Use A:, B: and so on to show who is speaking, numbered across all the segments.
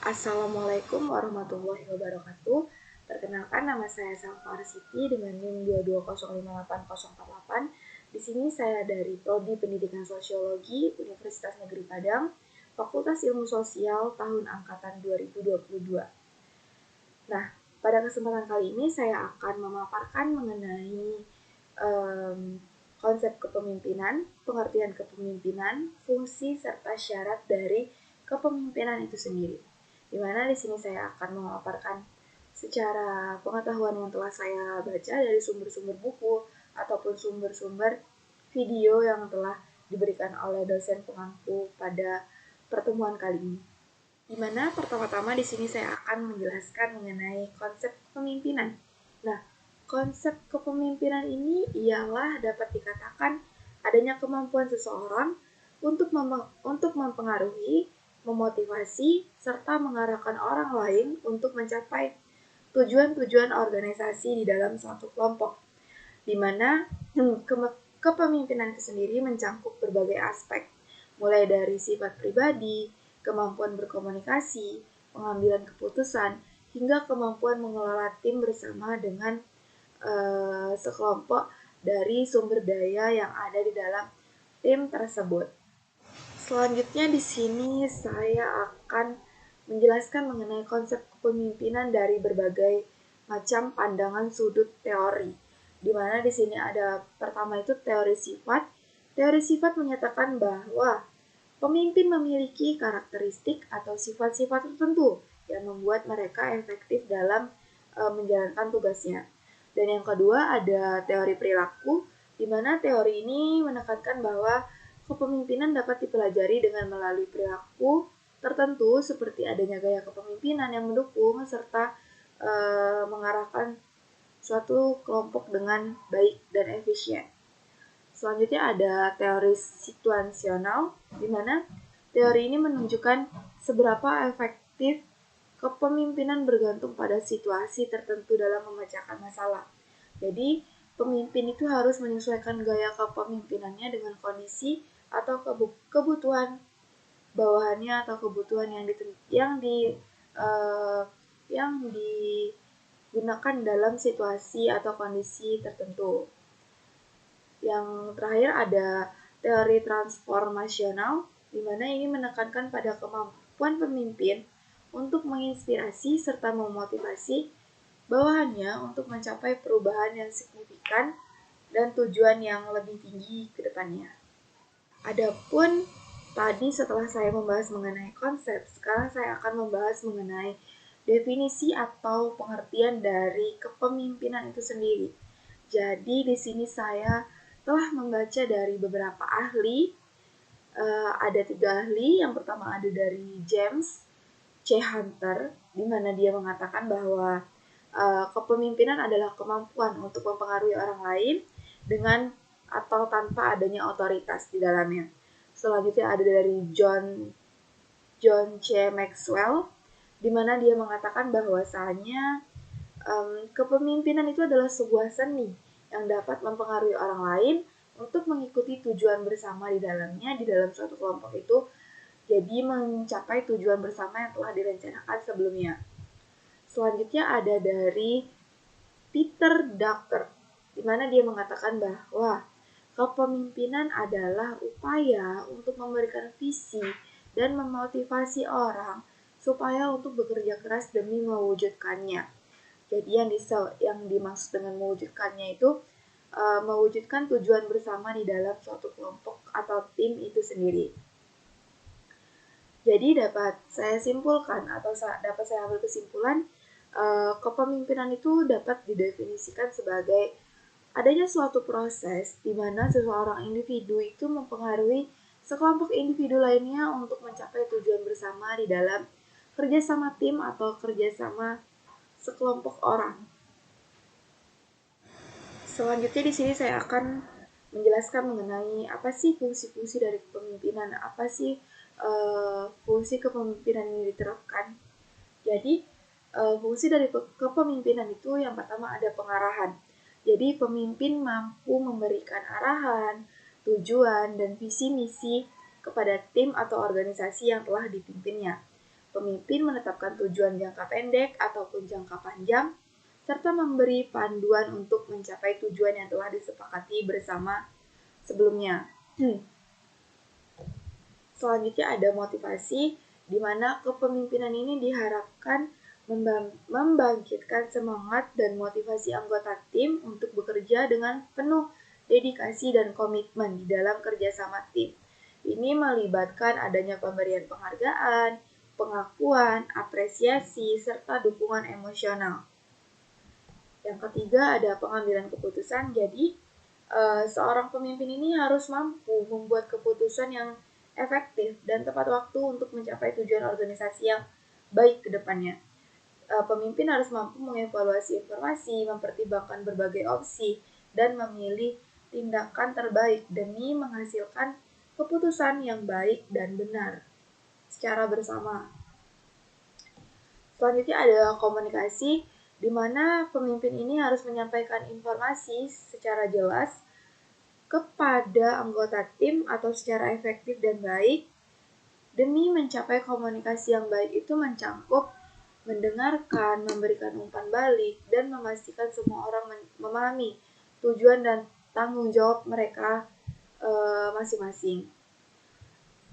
A: Assalamualaikum warahmatullahi wabarakatuh. Perkenalkan, nama saya Salva Siti dengan NIM 2205848. Di sini saya dari Prodi Pendidikan Sosiologi Universitas Negeri Padang, Fakultas Ilmu Sosial tahun angkatan 2022. Nah, pada kesempatan kali ini saya akan memaparkan mengenai konsep kepemimpinan, pengertian kepemimpinan, fungsi serta syarat dari kepemimpinan itu sendiri. Di mana di sini saya akan memaparkan secara pengetahuan yang telah saya baca dari sumber-sumber buku ataupun sumber-sumber video yang telah diberikan oleh dosen pengampu pada pertemuan kali ini. Di mana pertama-tama di sini saya akan menjelaskan mengenai konsep kepemimpinan. Nah, konsep kepemimpinan ini ialah dapat dikatakan adanya kemampuan seseorang untuk mempengaruhi, memotivasi, serta mengarahkan orang lain untuk mencapai tujuan-tujuan organisasi di dalam suatu kelompok, di mana kepemimpinan itu sendiri mencangkup berbagai aspek, mulai dari sifat pribadi, kemampuan berkomunikasi, pengambilan keputusan, hingga kemampuan mengelola tim bersama dengan sekelompok dari sumber daya yang ada di dalam tim tersebut. Selanjutnya di sini saya akan menjelaskan mengenai konsep kepemimpinan dari berbagai macam pandangan sudut teori. Di mana di sini ada pertama itu teori sifat. Teori sifat menyatakan bahwa pemimpin memiliki karakteristik atau sifat-sifat tertentu yang membuat mereka efektif dalam menjalankan tugasnya. Dan yang kedua ada teori perilaku, di mana teori ini menekankan bahwa kepemimpinan dapat dipelajari dengan melalui perilaku tertentu seperti adanya gaya kepemimpinan yang mendukung serta mengarahkan suatu kelompok dengan baik dan efisien. Selanjutnya ada teori situasional, di mana teori ini menunjukkan seberapa efektif kepemimpinan bergantung pada situasi tertentu dalam memecahkan masalah. Jadi, pemimpin itu harus menyesuaikan gaya kepemimpinannya dengan kondisi atau kebutuhan bawahannya atau kebutuhan yang digunakan dalam situasi atau kondisi tertentu. Yang terakhir ada teori transformasional, di mana ini menekankan pada kemampuan pemimpin untuk menginspirasi serta memotivasi bawahannya untuk mencapai perubahan yang signifikan dan tujuan yang lebih tinggi ke depannya. Adapun tadi setelah saya membahas mengenai konsep, sekarang saya akan membahas mengenai definisi atau pengertian dari kepemimpinan itu sendiri. Jadi di sini saya telah membaca dari beberapa ahli. Ada 3 ahli. Yang pertama ada dari James C. Hunter, di mana dia mengatakan bahwa kepemimpinan adalah kemampuan untuk mempengaruhi orang lain dengan atau tanpa adanya otoritas di dalamnya. Selanjutnya ada dari John C. Maxwell, di mana dia mengatakan bahwasanya kepemimpinan itu adalah sebuah seni yang dapat mempengaruhi orang lain untuk mengikuti tujuan bersama di dalamnya, di dalam suatu kelompok itu, jadi mencapai tujuan bersama yang telah direncanakan sebelumnya. Selanjutnya ada dari Peter Drucker, di mana dia mengatakan bahwa kepemimpinan adalah upaya untuk memberikan visi dan memotivasi orang supaya untuk bekerja keras demi mewujudkannya. Jadi yang dimaksud dengan mewujudkannya itu mewujudkan tujuan bersama di dalam suatu kelompok atau tim itu sendiri. Jadi dapat saya simpulkan atau dapat saya ambil kesimpulan, kepemimpinan itu dapat didefinisikan sebagai adanya suatu proses di mana seseorang individu itu mempengaruhi sekelompok individu lainnya untuk mencapai tujuan bersama di dalam kerjasama tim atau kerjasama sekelompok orang. Selanjutnya di sini saya akan menjelaskan mengenai apa sih fungsi-fungsi dari kepemimpinan, apa sih fungsi kepemimpinan ini diterapkan. Jadi fungsi dari kepemimpinan itu yang pertama ada pengarahan. Jadi pemimpin mampu memberikan arahan, tujuan, dan visi misi kepada tim atau organisasi yang telah dipimpinnya. Pemimpin menetapkan tujuan jangka pendek ataupun jangka panjang, serta memberi panduan untuk mencapai tujuan yang telah disepakati bersama sebelumnya. Selanjutnya ada motivasi, di mana kepemimpinan ini diharapkan membangkitkan semangat dan motivasi anggota tim untuk bekerja dengan penuh dedikasi dan komitmen di dalam kerjasama tim. Ini melibatkan adanya pemberian penghargaan, pengakuan, apresiasi, serta dukungan emosional. Yang ketiga ada pengambilan keputusan. Jadi, seorang pemimpin ini harus mampu membuat keputusan yang efektif dan tepat waktu untuk mencapai tujuan organisasi yang baik ke depannya. Pemimpin harus mampu mengevaluasi informasi, mempertimbangkan berbagai opsi, dan memilih tindakan terbaik demi menghasilkan keputusan yang baik dan benar secara bersama. Selanjutnya ada komunikasi, di mana pemimpin ini harus menyampaikan informasi secara jelas kepada anggota tim atau secara efektif dan baik. Demi mencapai komunikasi yang baik itu mencangkup mendengarkan, memberikan umpan balik, dan memastikan semua orang memahami tujuan dan tanggung jawab mereka masing-masing.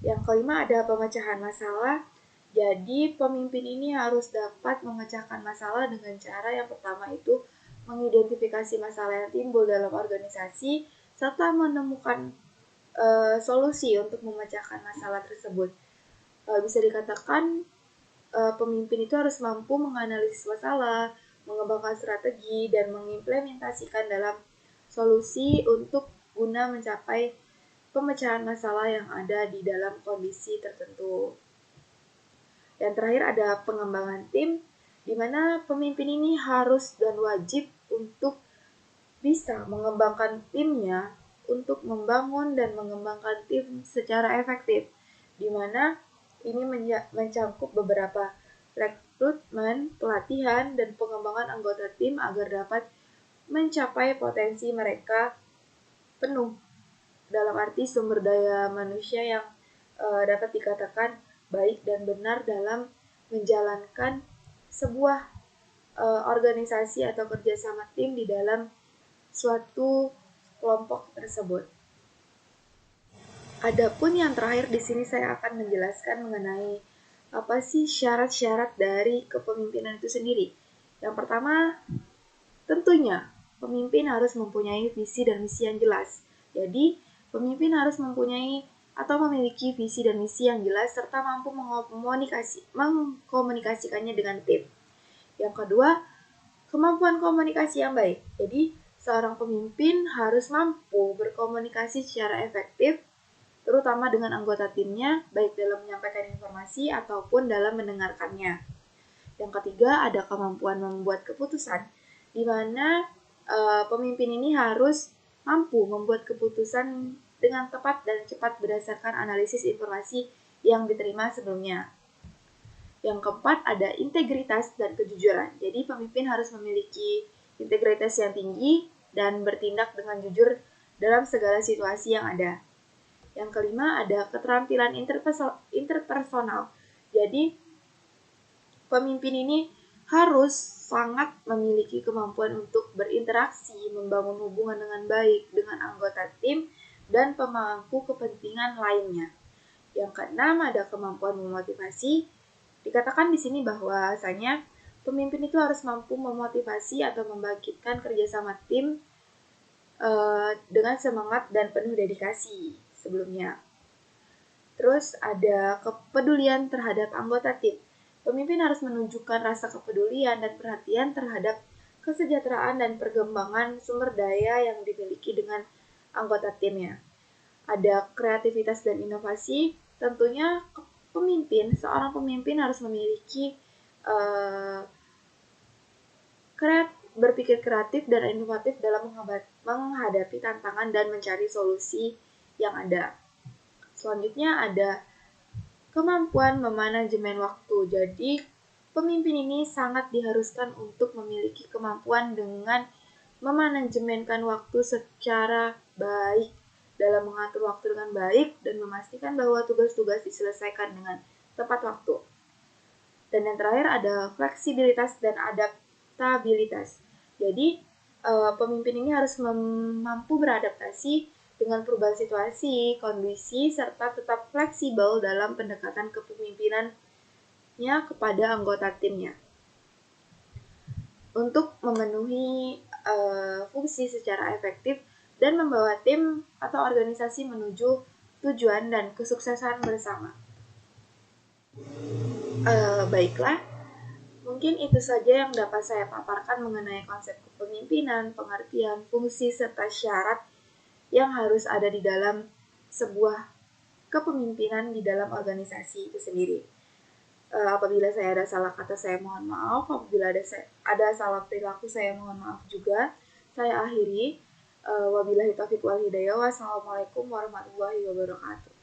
A: Yang kelima ada pemecahan masalah. Jadi pemimpin ini harus dapat memecahkan masalah dengan cara yang pertama itu mengidentifikasi masalah yang timbul dalam organisasi serta menemukan solusi untuk memecahkan masalah tersebut. Bisa dikatakan pemimpin itu harus mampu menganalisis masalah, mengembangkan strategi, dan mengimplementasikan dalam solusi untuk guna mencapai pemecahan masalah yang ada di dalam kondisi tertentu. Yang terakhir ada pengembangan tim, di mana pemimpin ini harus dan wajib untuk bisa mengembangkan timnya untuk membangun dan mengembangkan tim secara efektif, di mana ini mencangkup beberapa rekrutmen, pelatihan, dan pengembangan anggota tim agar dapat mencapai potensi mereka penuh dalam arti sumber daya manusia yang dapat dikatakan baik dan benar dalam menjalankan sebuah organisasi atau kerjasama tim di dalam suatu kelompok tersebut. Adapun yang terakhir di sini saya akan menjelaskan mengenai apa sih syarat-syarat dari kepemimpinan itu sendiri. Yang pertama, tentunya pemimpin harus mempunyai visi dan misi yang jelas. Jadi, pemimpin harus mempunyai atau memiliki visi dan misi yang jelas serta mampu mengkomunikasikannya dengan tim. Yang kedua, kemampuan komunikasi yang baik. Jadi, seorang pemimpin harus mampu berkomunikasi secara efektif, terutama dengan anggota timnya, baik dalam menyampaikan informasi ataupun dalam mendengarkannya. Yang ketiga, ada kemampuan membuat keputusan, di mana pemimpin ini harus mampu membuat keputusan dengan tepat dan cepat berdasarkan analisis informasi yang diterima sebelumnya. Yang keempat, ada integritas dan kejujuran. Jadi, pemimpin harus memiliki integritas yang tinggi dan bertindak dengan jujur dalam segala situasi yang ada. Yang kelima, ada keterampilan interpersonal. Jadi, pemimpin ini harus sangat memiliki kemampuan untuk berinteraksi, membangun hubungan dengan baik dengan anggota tim, dan pemangku kepentingan lainnya. Yang keenam, ada kemampuan memotivasi. Dikatakan di sini bahwasanya pemimpin itu harus mampu memotivasi atau membangkitkan kerjasama tim dengan semangat dan penuh dedikasi sebelumnya. Terus ada kepedulian terhadap anggota tim. Pemimpin harus menunjukkan rasa kepedulian dan perhatian terhadap kesejahteraan dan perkembangan sumber daya yang dimiliki dengan anggota timnya. Ada kreativitas dan inovasi. Tentunya seorang pemimpin harus memiliki berpikir kreatif dan inovatif dalam menghadapi tantangan dan mencari solusi yang ada. Selanjutnya ada kemampuan memanajemen waktu. Jadi, pemimpin ini sangat diharuskan untuk memiliki kemampuan dengan memanajemenkan waktu secara baik, dalam mengatur waktu dengan baik dan memastikan bahwa tugas-tugas diselesaikan dengan tepat waktu. Dan yang terakhir ada fleksibilitas dan adaptabilitas. Jadi pemimpin ini harus mampu beradaptasi dengan perubahan situasi, kondisi, serta tetap fleksibel dalam pendekatan kepemimpinannya kepada anggota timnya untuk memenuhi fungsi secara efektif dan membawa tim atau organisasi menuju tujuan dan kesuksesan bersama. Baiklah, mungkin itu saja yang dapat saya paparkan mengenai konsep kepemimpinan, pengertian, fungsi, serta syarat yang harus ada di dalam sebuah kepemimpinan di dalam organisasi itu sendiri. Apabila saya ada salah kata, saya mohon maaf. Apabila ada salah perilaku, saya mohon maaf juga. Saya akhiri. Wabillahi taufiq wal hidayah. Wassalamualaikum warahmatullahi wabarakatuh.